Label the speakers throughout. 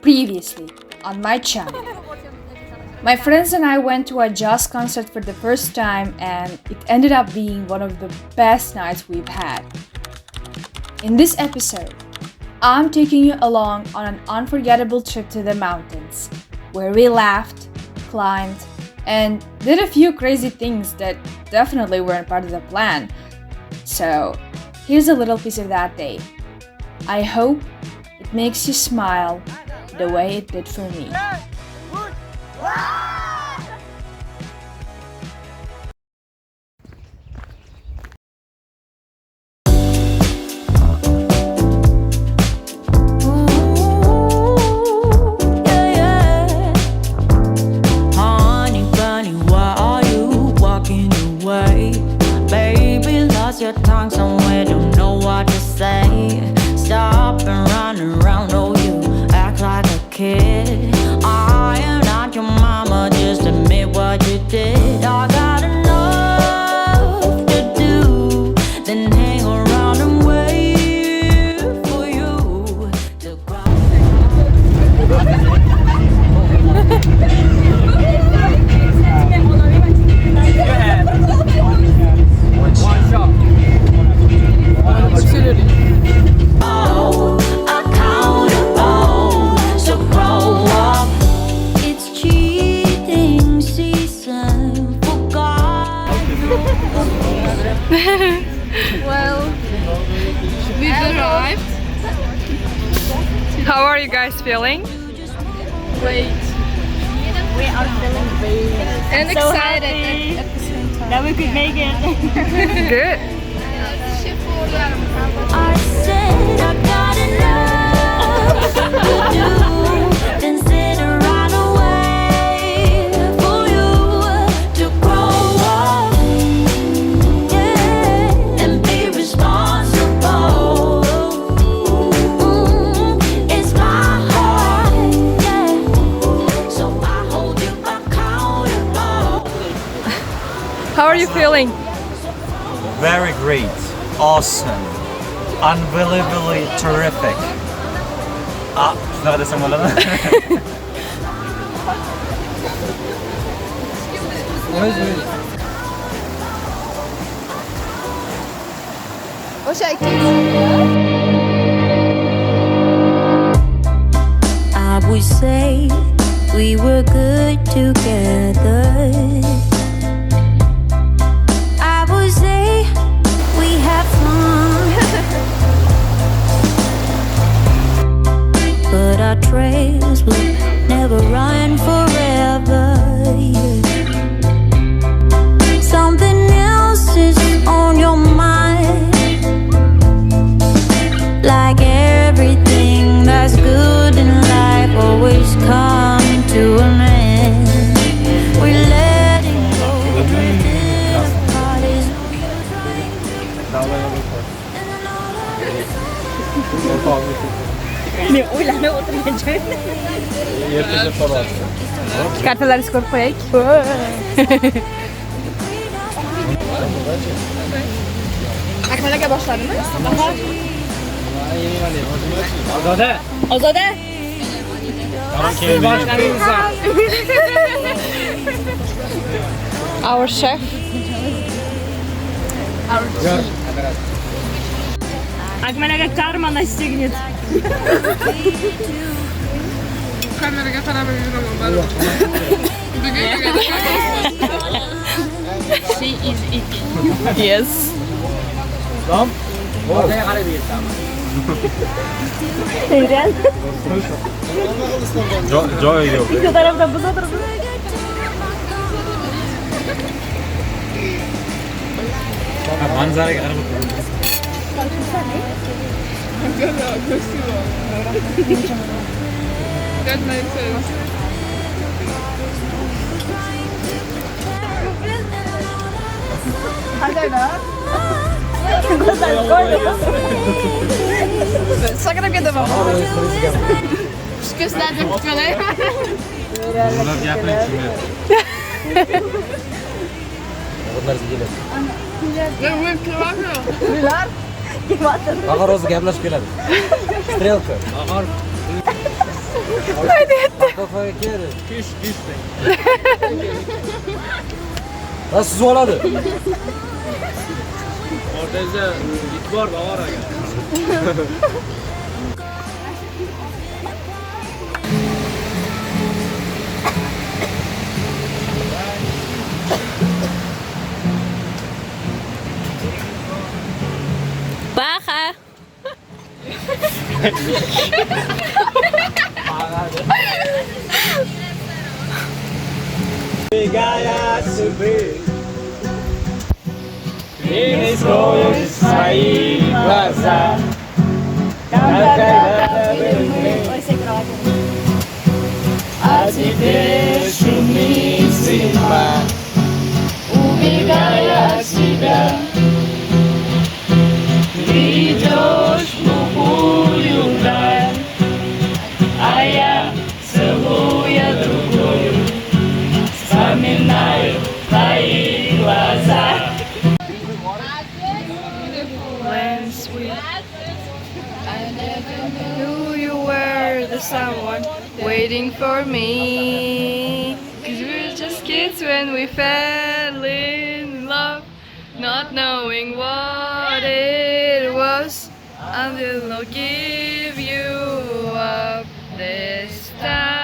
Speaker 1: Previously on my channel. My friends and I went to a jazz concert for the first time and it ended up being one of the best nights we've had. In this episode, I'm taking you along on an unforgettable trip to the mountains where we laughed, climbed, and did a few crazy things that definitely weren't part of the plan. So, here's a little piece of that day. I hope it makes you smile the way it did for me.
Speaker 2: Your tongue somewhere, don't know what to say. Stop and run around, oh you act like a kid. I am not your mama, just admit what you did. I got enough to do, then hang around and wait for you to cry.
Speaker 3: Well, we've arrived.
Speaker 1: How are you guys feeling?
Speaker 3: Wait.
Speaker 4: We are feeling very
Speaker 3: And
Speaker 4: so
Speaker 3: excited
Speaker 4: happy
Speaker 3: at the same time.
Speaker 4: that we could make it.
Speaker 1: Good.
Speaker 2: I said I got enough to do, then sit around and wait for you to grow up, yeah, and be responsible. It's my heart, yeah, so I hold you accountable.
Speaker 1: How are you feeling?
Speaker 5: Very great, awesome, unbelievably terrific. Şuna kadar sen bana.
Speaker 3: O şekil.
Speaker 2: I would say we were good together. I would say we have fun, but our trails will never run forever. Yeah. Something else is on your mind, like everything that's good in life always come to an end. We're letting go of this heart is
Speaker 1: Cartelares corporate.
Speaker 3: Akmel'e başladınız.
Speaker 4: Azade.
Speaker 1: Our chef.
Speaker 4: Akmenega karma na ścigniec.
Speaker 3: Kameraya karar veriyorum
Speaker 4: She is eating.
Speaker 1: Yes.
Speaker 4: Neden?
Speaker 5: Joy yok.
Speaker 4: İki tarafta buz oturdu.
Speaker 5: Manzara kadar
Speaker 3: Sakın gidemem. Gösterdim böyle.
Speaker 5: Bunlar yapmayın şimdi.
Speaker 6: Bunlar gelir.
Speaker 3: Ja, hoe heb je wakker?
Speaker 6: Ага, розы gaplashib keladi. Strelka. Kafaya kere. Nasıl zualadı?
Speaker 5: Orada git var da var ya.
Speaker 4: Baka.
Speaker 3: Knew you were the someone waiting for me. 'Cause we were just kids when we fell in love, not knowing what it was until I give you up this time.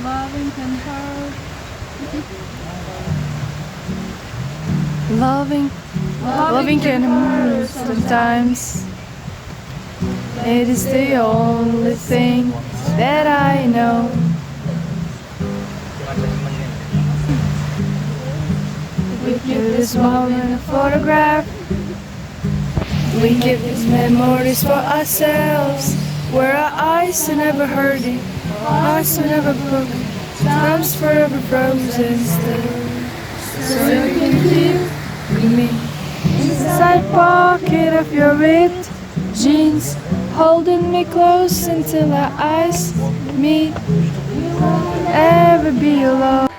Speaker 3: Loving can hurt. Loving can hurt sometimes. It is the only thing that I know. We keep this moment a photograph. We keep these memories for ourselves, where our eyes are never hurting, our hearts are never broken, time's forever frozen still. So you can keep me inside pocket of your ripped jeans, holding me close until our eyes meet. You won't ever be alone.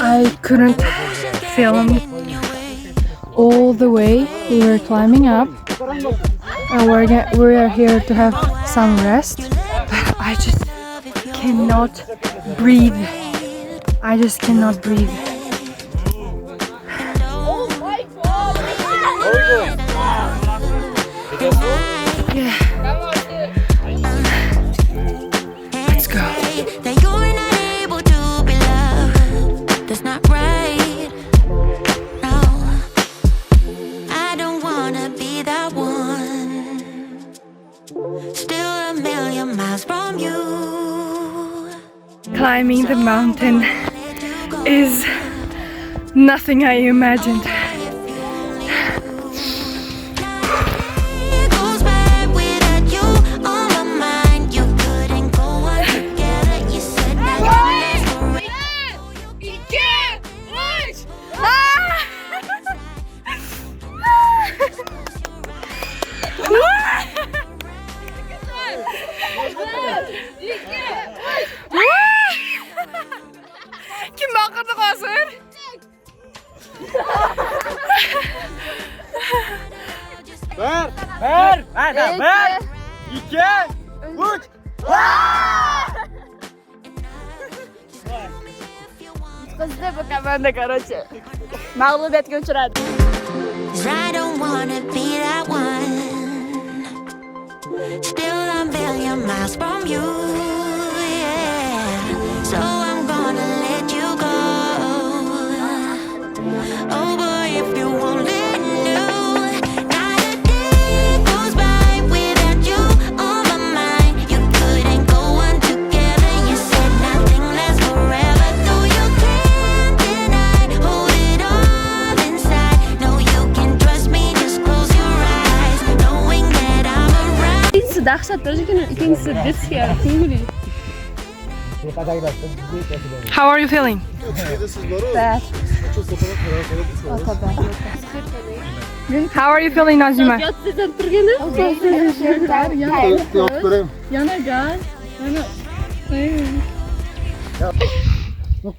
Speaker 3: I couldn't film all the way. We were climbing up, and we are here to have some rest. But I just cannot breathe. I just cannot breathe. Yeah. Let's go.
Speaker 2: That you're not able to be loved. That's not right. No, I don't wanna be that one. Still a million miles from you.
Speaker 3: Climbing the mountain is nothing I imagined.
Speaker 2: It goes by without you on my mind. You couldn't go on together. You said that you last
Speaker 3: Kim bakırdı kasır?
Speaker 5: Ver! 2 3
Speaker 3: Ben de karaçı. Mağlubiyet götüren.
Speaker 2: 'Cause I don't wanna be that one. Still a million miles from you, yeah. So I'm gonna let you go. Oh boy, if you only knew, not a day goes by without you on my mind. You couldn't go on together. You said nothing lasts forever, though you can't deny. Hold it all inside. No, you can trust me. Just close your eyes, knowing that I'm around.
Speaker 4: İkincisi dahşat gözüküyor. İkincisi this here.
Speaker 3: How are you feeling?
Speaker 1: Bad.
Speaker 3: How are you feeling, Nazime?
Speaker 4: Yat sizden turgeni.
Speaker 3: Yana gel.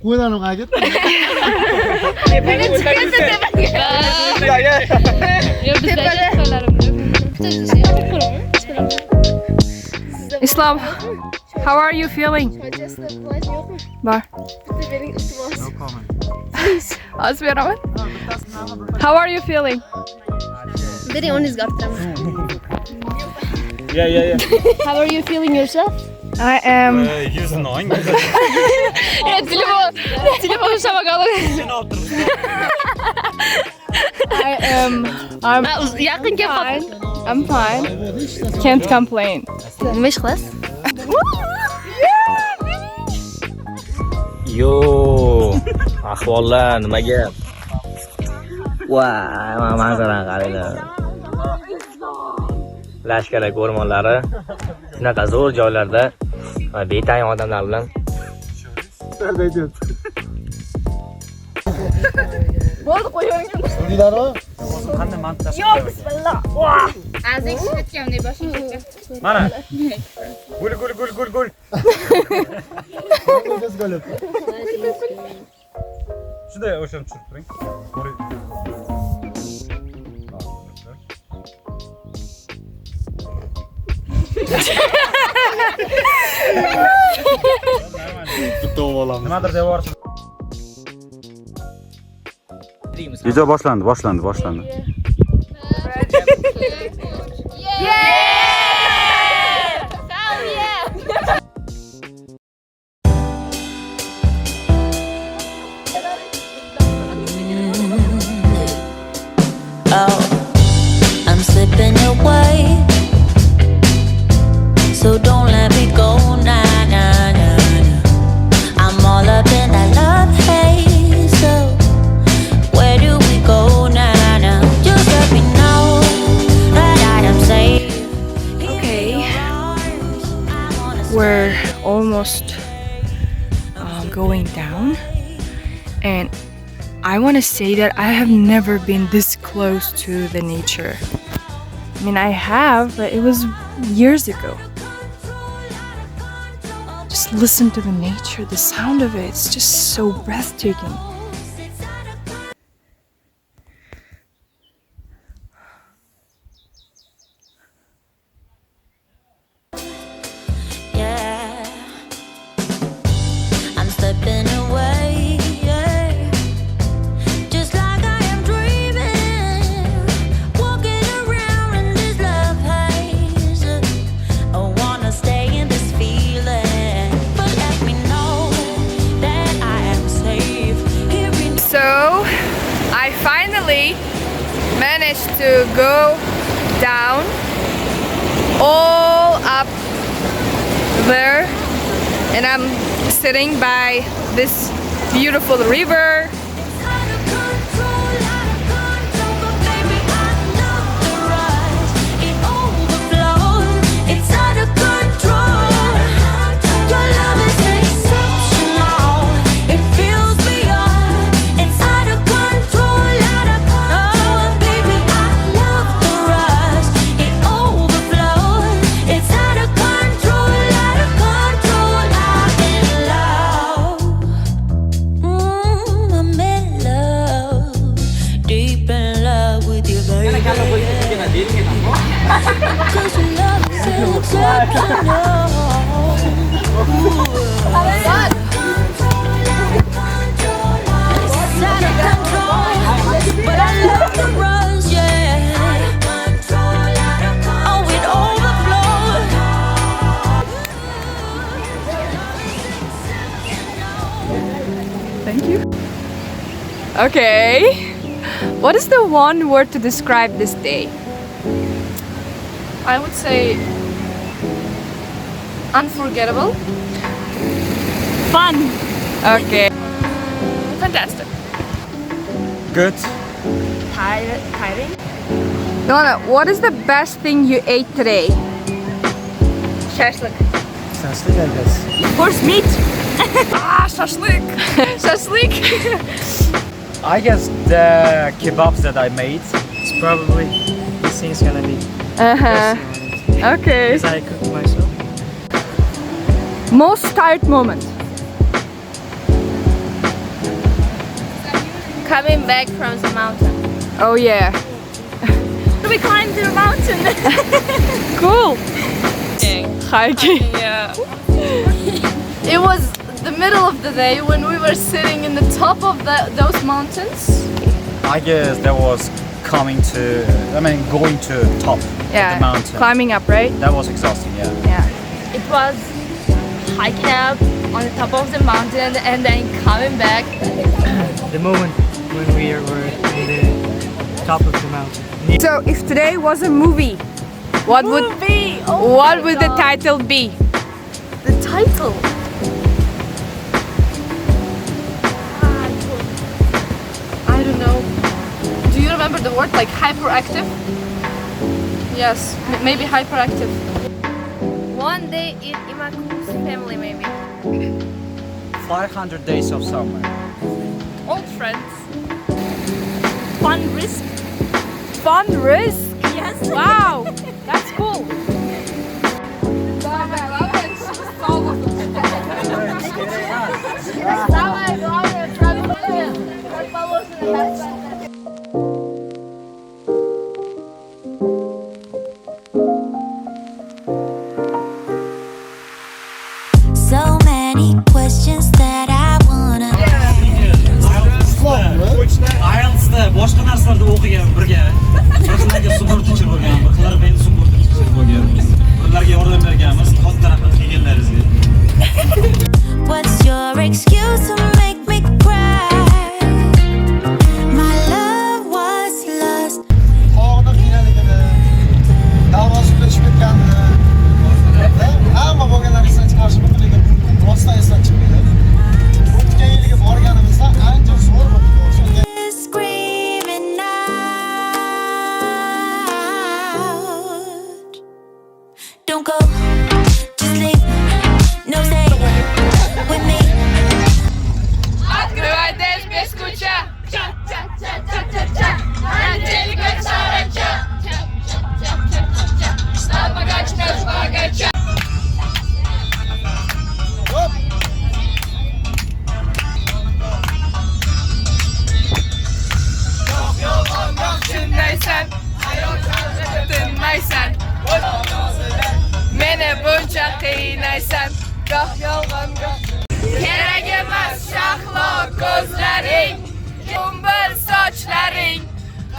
Speaker 7: Cuidado, gallo.
Speaker 4: Ya bizde
Speaker 1: Islam, how are you feeling? Var. Az bir ama. How are you feeling?
Speaker 4: Very honest got them.
Speaker 5: Yeah.
Speaker 4: How are you feeling yourself?
Speaker 1: I am.
Speaker 4: Telefonu şabakalı. Yakın fine.
Speaker 1: I'm fine. Can't complain.
Speaker 4: Nima ish qilasiz?
Speaker 6: Yo, ahvollar nimaga? Voy, manzarani qaranglar. Lashkar o'rmonlari shunaqa zo'r joylarda betayin odamlar bilan
Speaker 5: Qanday mantiq? Yo'q, bismillah.
Speaker 4: Azing shitgan deb boshingizga.
Speaker 5: Mana. Gul. Shunday o'shani tushirib turing. Nimadir devor.
Speaker 8: Video boshlandi.
Speaker 2: Oh, I'm slipping away, so don't let me go, nah. I'm all up in that love haze, so where do we go now? Just let me know that I am safe.
Speaker 1: Okay, we're almost going down, and I want to say that I have never been this close to the nature. I mean, I have, but it was years ago. Just listen to the nature, the sound of it, it's just so breathtaking.
Speaker 2: Yeah, I'm slipping away, yeah. Just like I am dreaming, walking around in this love haze. I wanna stay in this feeling, but let me know that I am safe here in.
Speaker 1: So, I finally managed to go down all up there, and I'm sitting by this beautiful river.
Speaker 2: Out of control, but baby I love the rush. It overflows, it's out of control. Your love is exceptional, it feels beyond. It's out of control, oh baby I love the rush. It overflows, it's out of control, I'm in love. I'm in love, deep in love with you, baby. 'Cause your love is exceptional. It's out of control, but I love the rush, yeah. Oh, it overflows.
Speaker 1: Thank you. Okay. What is the one word to describe this day?
Speaker 4: I would say unforgettable.
Speaker 1: Fun. Okay.
Speaker 4: Fantastic.
Speaker 5: Good.
Speaker 4: Tiring.
Speaker 1: Nona, what is the best thing you ate today?
Speaker 4: Shashlik.
Speaker 1: Horse meat. Shashlik. Shashlik.
Speaker 5: I guess the kebabs that I made, it's probably this thing's gonna be.
Speaker 1: Okay.
Speaker 5: Because I cooked myself.
Speaker 1: Most tired moment.
Speaker 4: coming back from the mountain.
Speaker 1: Oh yeah.
Speaker 4: We climbed the mountain.
Speaker 1: Cool. Hiking.
Speaker 4: Yeah. It was the middle of the day when we were sitting in the top of those mountains.
Speaker 5: I guess that was going to top of
Speaker 1: Yeah.
Speaker 5: the mountain.
Speaker 1: Climbing up, right?
Speaker 5: That was exhausting, yeah.
Speaker 1: Yeah.
Speaker 4: It was hiking up on the top of the mountain and then coming back.
Speaker 7: The moment when we were in the top of the mountain.
Speaker 1: So if today was a movie, what would the title be?
Speaker 4: The title. I don't know. Do you remember the word like hyperactive? Yes, maybe hyperactive. One day in Imaku's family, maybe.
Speaker 5: 500 days of summer.
Speaker 4: Old friends. Fun risk.
Speaker 1: Fun risk.
Speaker 4: Yes.
Speaker 1: Wow, that's cool.
Speaker 2: So many questions that I wanna
Speaker 9: IELTS'da boshqa narsalarda o'qigan birga. Bizlarga supportchi bo'lgan, birlar men supportchi bo'lgan. Birlarga yordam berganmiz, xalq tarafidan kelganlaringizga.
Speaker 2: What's your excuse to make me cry? My love was lost.
Speaker 10: Tog'ni qiynaligini, davrosi bo'lishib ketganini, hamma bo'lgan narsadan chiqarishimiz lekin rostdan esdan chiqmaydi. O'tgan yilga borganimizda ancha zo'r bo'ldi.
Speaker 2: Screaming out. Don't go, just leave. No stay with me.
Speaker 4: Открывайтесь без скуча. Ча-ча-ча-ча-ча-ча. Ангелика Чарача. Ча-ча-ча-ча-ча. Стал богаче, наш богача. Chinlaysan, tinmaysan. Meni buncha qiynaysan. Goh yolg'on, goh kerak emas shahlo ko'zlaring, ko'mbil sochlaring,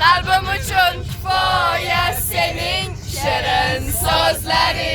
Speaker 4: qalbim uchun kifoya sening shirin so'zlaring.